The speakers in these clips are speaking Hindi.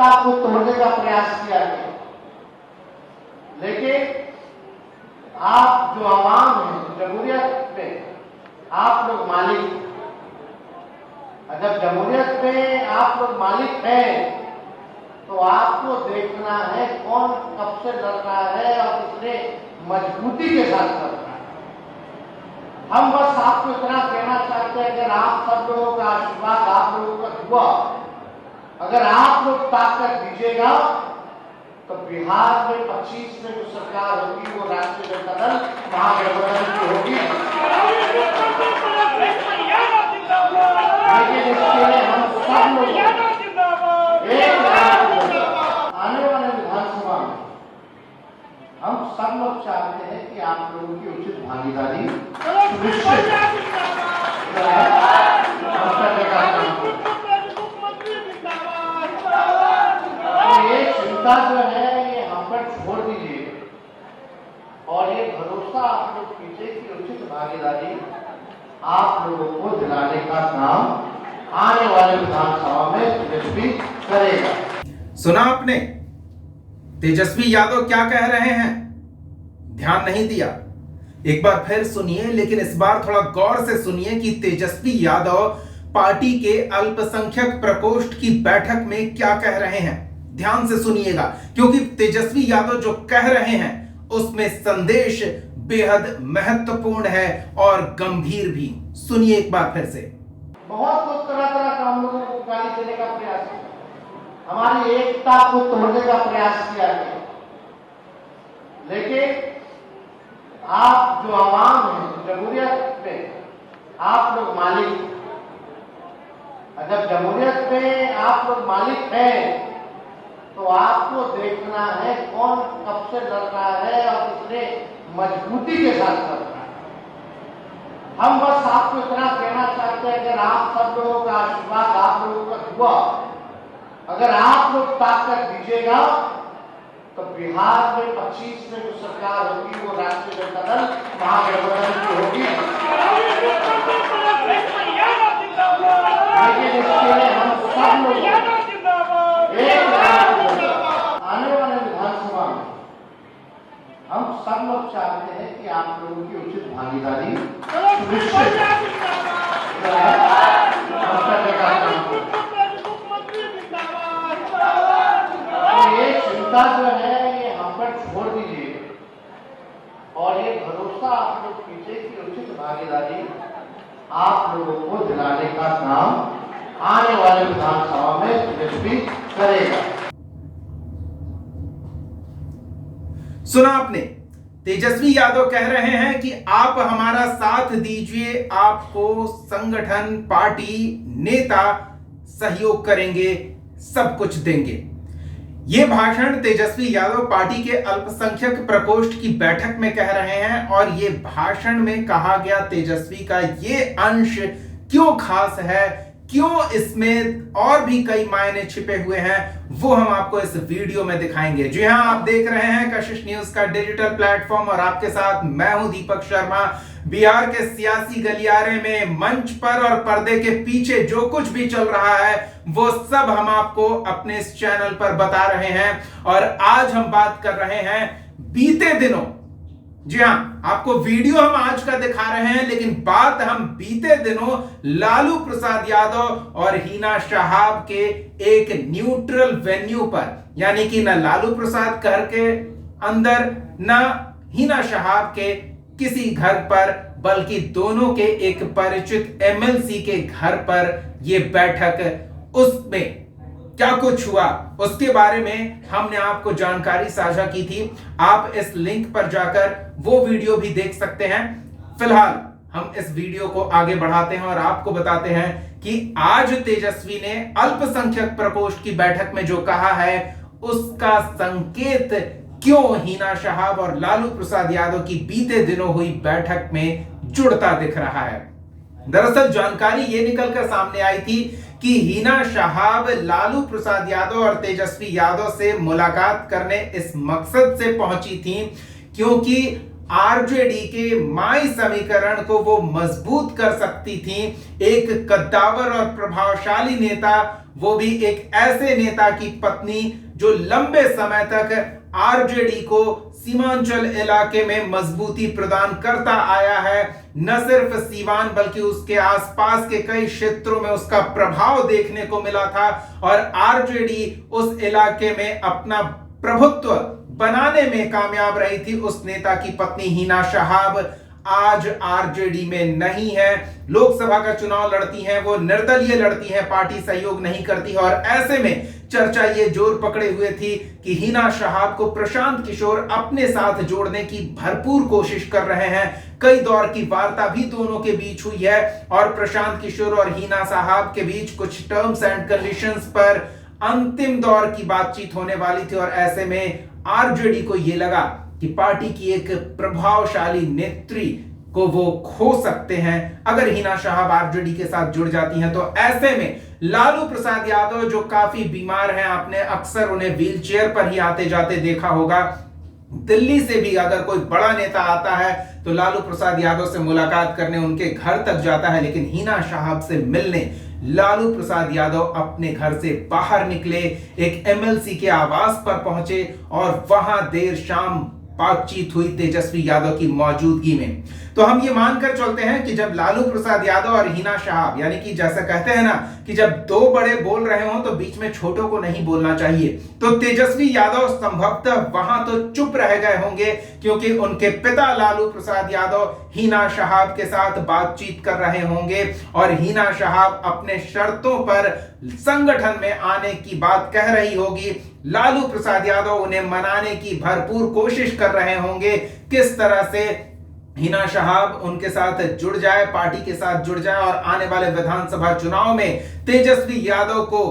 एकता को तोड़ने का प्रयास किया गया, लेकिन आप जो आवाम है, जमहूरियत में आप लोग मालिक हैं। अगर जमहूरियत में आप लोग मालिक हैं तो आपको देखना है कौन कब से लड़ रहा है और कितने मजबूती के साथ लड़ रहा है। हम बस आपको इतना कहना चाहते हैं, अगर आप सब लोगों का आशीर्वाद, आप लोगों का दुआ, अगर आप लोग ताकत दीजिएगा तो बिहार में 25 में जो सरकार होगी वो राष्ट्रीय जनता दल महागठबंधन की होगी। लेकिन इसके लिए हम सब लोग आने वाले विधानसभा में हम सब लोग चाहते हैं कि आप लोगों की उचित भागीदारी सुनिश्चित ये चिंता जो है ये हम पर छोड़ दीजिए और ये भरोसा आप लोग कीजिए कि उचित भागीदारी आप लोगों को दिलाने का काम आने वाले विधानसभा में तेजस्वी करेगा। सुना आपने तेजस्वी यादव क्या कह रहे हैं? ध्यान नहीं दिया? एक बार फिर सुनिए, लेकिन इस बार थोड़ा गौर से सुनिए कि तेजस्वी यादव पार्टी के अल्पसंख्यक प्रकोष्ठ की बैठक में क्या कह रहे हैं। ध्यान से सुनिएगा, क्योंकि तेजस्वी यादव जो कह रहे हैं उसमें संदेश बेहद महत्वपूर्ण है और गंभीर भी। सुनिए एक बार फिर से। बहुत कुछ तरह तरह का हम लोगों को गाली देने का प्रयास किया, हमारी एकता को तोड़ने का प्रयास किया गया, लेकिन आप जो आवाम है, जमहूरियत में आप लोग मालिक हैं। अगर जमहूरियत में आप लोग मालिक हैं तो आपको देखना है कौन कब से लड़ रहा है और कितने मजबूती के साथ लड़ रहा है। हम बस आपको इतना कहना चाहते हैं, अगर आप सब लोगों का आशीर्वाद, आप लोगों का दुआ, अगर आप लोग ताकत दीजिएगा तो बिहार में 25 में जो सरकार होगी वो राष्ट्रीय जनता दल महागठबंधन की होगी। लेकिन इसके लिए हम सब लोग आने वाले विधानसभा में हम सब लोग चाहते हैं कि आप लोगों की उचित भागीदारी सुनिश्चित ये चिंता जो है ये हम पर छोड़ दीजिए और ये भरोसा आप लोग कीजिए कि उचित भागीदारी आप लोगों को दिलाने का काम आने वाले विधानसभा में तेजस्वी करेगा। सुना आपने? तेजस्वी यादव कह रहे हैं कि आप हमारा साथ दीजिए, आपको संगठन, पार्टी, नेता सहयोग करेंगे, सब कुछ देंगे। यह भाषण तेजस्वी यादव पार्टी के अल्पसंख्यक प्रकोष्ठ की बैठक में कह रहे हैं और यह भाषण में कहा गया तेजस्वी का यह अंश क्यों खास है, क्यों इसमें और भी कई मायने छिपे हुए हैं, वो हम आपको इस वीडियो में दिखाएंगे। जी हां, आप देख रहे हैं कशिश न्यूज का डिजिटल प्लेटफॉर्म और आपके साथ मैं हूं दीपक शर्मा। बिहार के सियासी गलियारे में मंच पर और पर्दे के पीछे जो कुछ भी चल रहा है वो सब हम आपको अपने इस चैनल पर बता रहे हैं। और आज हम बात कर रहे हैं बीते दिनों, जी हां, आपको वीडियो हम आज का दिखा रहे हैं, लेकिन बात हम बीते दिनों लालू प्रसाद यादव और हिना शहाब के एक न्यूट्रल वेन्यू पर, यानी कि न लालू प्रसाद घर के अंदर न हिना शहाब के किसी घर पर, बल्कि दोनों के एक परिचित एमएलसी के घर पर यह बैठक, उसमें क्या कुछ हुआ उसके बारे में हमने आपको जानकारी साझा की थी। आप इस लिंक पर जाकर वो वीडियो भी देख सकते हैं। फिलहाल हम इस वीडियो को आगे बढ़ाते हैं और आपको बताते हैं कि आज तेजस्वी ने अल्पसंख्यक प्रकोष्ठ की बैठक में जो कहा है उसका संकेत क्यों हिना शहाब और लालू प्रसाद यादव की बीते दिनों हुई बैठक में जुड़ता दिख रहा है। दरअसल जानकारी ये निकलकर सामने आई थी कि हिना शहाब लालू प्रसाद यादव और तेजस्वी यादव से मुलाकात करने इस मकसद से पहुंची थी क्योंकि आरजेडी के माई समीकरण को वो मजबूत कर सकती थी। एक कद्दावर और प्रभावशाली नेता, वो भी एक ऐसे नेता की पत्नी जो लंबे समय तक आरजेडी को सीमांचल इलाके में मजबूती प्रदान करता आया है। न सिर्फ सीवान बल्कि उसके आसपास के कई क्षेत्रों में उसका प्रभाव देखने को मिला था और आरजेडी उस इलाके में अपना प्रभुत्व बनाने में कामयाब रही थी। उस नेता की पत्नी हिना शहाब आज आरजेडी में नहीं है, लोकसभा का चुनाव लड़ती हैं, वो निर्दलीय लड़ती हैं, पार्टी सहयोग नहीं करती है और ऐसे में चर्चा ये जोर पकड़े हुए थी कि हिना शहाब को प्रशांत किशोर अपने साथ जोड़ने की भरपूर कोशिश कर रहे हैं। कई दौर की वार्ता भी दोनों के बीच हुई है और प्रशांत किशोर और हिना शहाब के बीच कुछ टर्म्स एंड कंडीशंस पर अंतिम दौर की बातचीत होने वाली थी और ऐसे में आरजेडी को यह लगा कि पार्टी की एक प्रभावशाली नेत्री को वो खो सकते हैं अगर हिना शहाब आरजेडी के साथ जुड़ जाती हैं। तो ऐसे में लालू प्रसाद यादव जो काफी बीमार हैं, आपने अक्सर उन्हें व्हीलचेयर पर ही आते जाते देखा होगा। दिल्ली से भी अगर कोई बड़ा नेता आता है तो लालू प्रसाद यादव से मुलाकात करने उनके घर तक जाता है, लेकिन हिना शहाब से मिलने लालू प्रसाद यादव अपने घर से बाहर निकले, एक एमएलसी के आवास पर पहुंचे और वहां देर शाम बातचीत हुई तेजस्वी यादव की मौजूदगी में। तो हम ये मानकर चलते हैं कि जब लालू प्रसाद यादव और हिना शहाब, यानी कि जैसा कहते हैं ना कि जब दो बड़े बोल रहे हो तो बीच में छोटों को नहीं बोलना चाहिए, तो तेजस्वी यादव संभवतः वहां तो चुप रह गए होंगे क्योंकि उनके पिता लालू प्रसाद यादव हिना शहाब के साथ बातचीत कर रहे होंगे और हिना शहाब अपने शर्तों पर संगठन में आने की बात कह रही होगी। लालू प्रसाद यादव उन्हें मनाने की भरपूर कोशिश कर रहे होंगे किस तरह से हिना शहाब उनके साथ जुड़ जाए, पार्टी के साथ जुड़ जाए और आने वाले विधानसभा चुनाव में तेजस्वी यादव को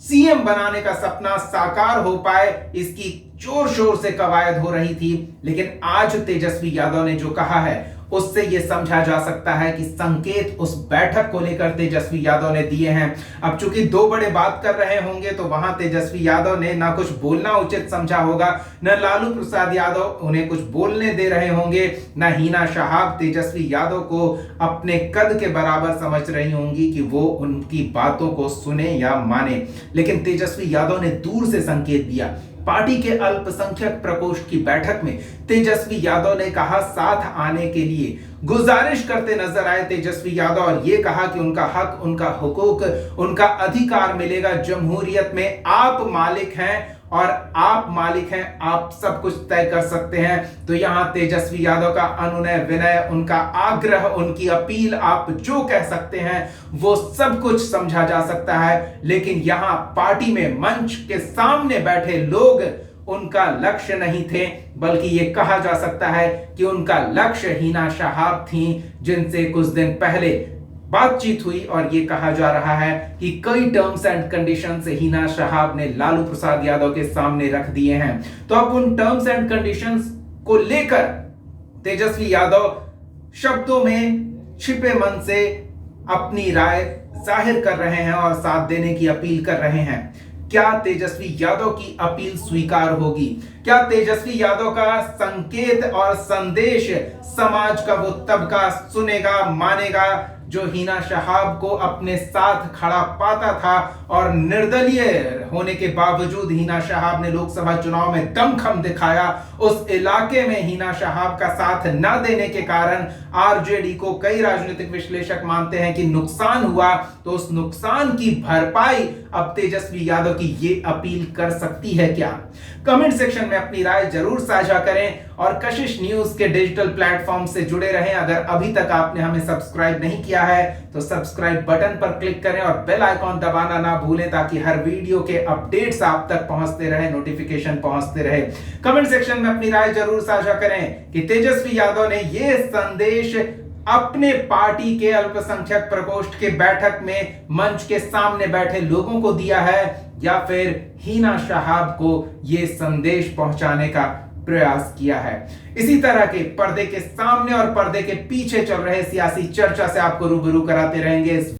सीएम बनाने का सपना साकार हो पाए, इसकी जोर शोर से कवायद हो रही थी। लेकिन आज तेजस्वी यादव ने जो कहा है उससे यह समझा जा सकता है कि संकेत उस बैठक को लेकर तेजस्वी यादव ने दिए हैं। अब चूंकि दो बड़े बात कर रहे होंगे तो वहां तेजस्वी यादव ने ना कुछ बोलना उचित समझा होगा, न लालू प्रसाद यादव उन्हें कुछ बोलने दे रहे होंगे, न हिना शहाब तेजस्वी यादव को अपने कद के बराबर समझ रही होंगी कि वो उनकी बातों को सुने या माने। लेकिन तेजस्वी यादव ने दूर से संकेत दिया। पार्टी के अल्पसंख्यक प्रकोष्ठ की बैठक में तेजस्वी यादव ने कहा साथ आने के लिए गुजारिश करते नजर आए तेजस्वी यादव और यह कहा कि उनका हक, उनका हुकूक, उनका अधिकार मिलेगा। जमहूरियत में आप मालिक हैं और आप मालिक हैं, आप सब कुछ तय कर सकते हैं। तो यहां तेजस्वी यादव का अनुनय विनय, उनका आग्रह, उनकी अपील, आप जो कह सकते हैं वो सब कुछ समझा जा सकता है। लेकिन यहां पार्टी में मंच के सामने बैठे लोग उनका लक्ष्य नहीं थे, बल्कि ये कहा जा सकता है कि उनका लक्ष्य हिना शहाब थी जिनसे कुछ दिन पहले बातचीत हुई और यह कहा जा रहा है कि कई टर्म्स एंड कंडीशन से हिना शहाब ने लालू प्रसाद यादव के सामने रख दिए हैं। तो अब उन टर्म्स एंड कंडीशंस को लेकर तेजस्वी यादव शब्दों में छिपे मन से अपनी राय जाहिर कर रहे हैं और साथ देने की अपील कर रहे हैं। क्या तेजस्वी यादव की अपील स्वीकार होगी? क्या तेजस्वी यादव का संकेत और संदेश समाज का वो तबका सुनेगा, मानेगा जो हिना शहाब को अपने साथ खड़ा पाता था और निर्दलीय होने के बावजूद हिना शहाब ने लोकसभा चुनाव में दमखम दिखाया। उस इलाके में हिना शहाब का साथ न देने के कारण आरजेडी को कई राजनीतिक विश्लेषक मानते हैं कि नुकसान हुआ। तो उस नुकसान की भरपाई अब तेजस्वी यादव की ये अपील कर सकती है क्या? कमेंट सेक्शन में अपनी राय जरूर साझा करें और कशिश न्यूज के डिजिटल प्लेटफॉर्म से जुड़े रहें। अगर अभी तक आपने हमें सब्सक्राइब नहीं किया है तो सब्सक्राइब बटन पर क्लिक करें और बेल आइकॉन दबाना ना भूलें ताकि हर वीडियो के अपडेट्स आप तक पहुंचते रहे, नोटिफिकेशन पहुंचते रहे। कमेंट सेक्शन में अपनी राय जरूर साझा करें कि तेजस्वी यादव ने यह संदेश अपने पार्टी के अल्पसंख्यक प्रकोष्ठ के बैठक में मंच के सामने बैठे लोगों को दिया है या फिर हिना शहाब को यह संदेश पहुंचाने का प्रयास किया है। इसी तरह के पर्दे के सामने और पर्दे के पीछे चल रहे सियासी चर्चा से आपको रूबरू कराते रहेंगे इस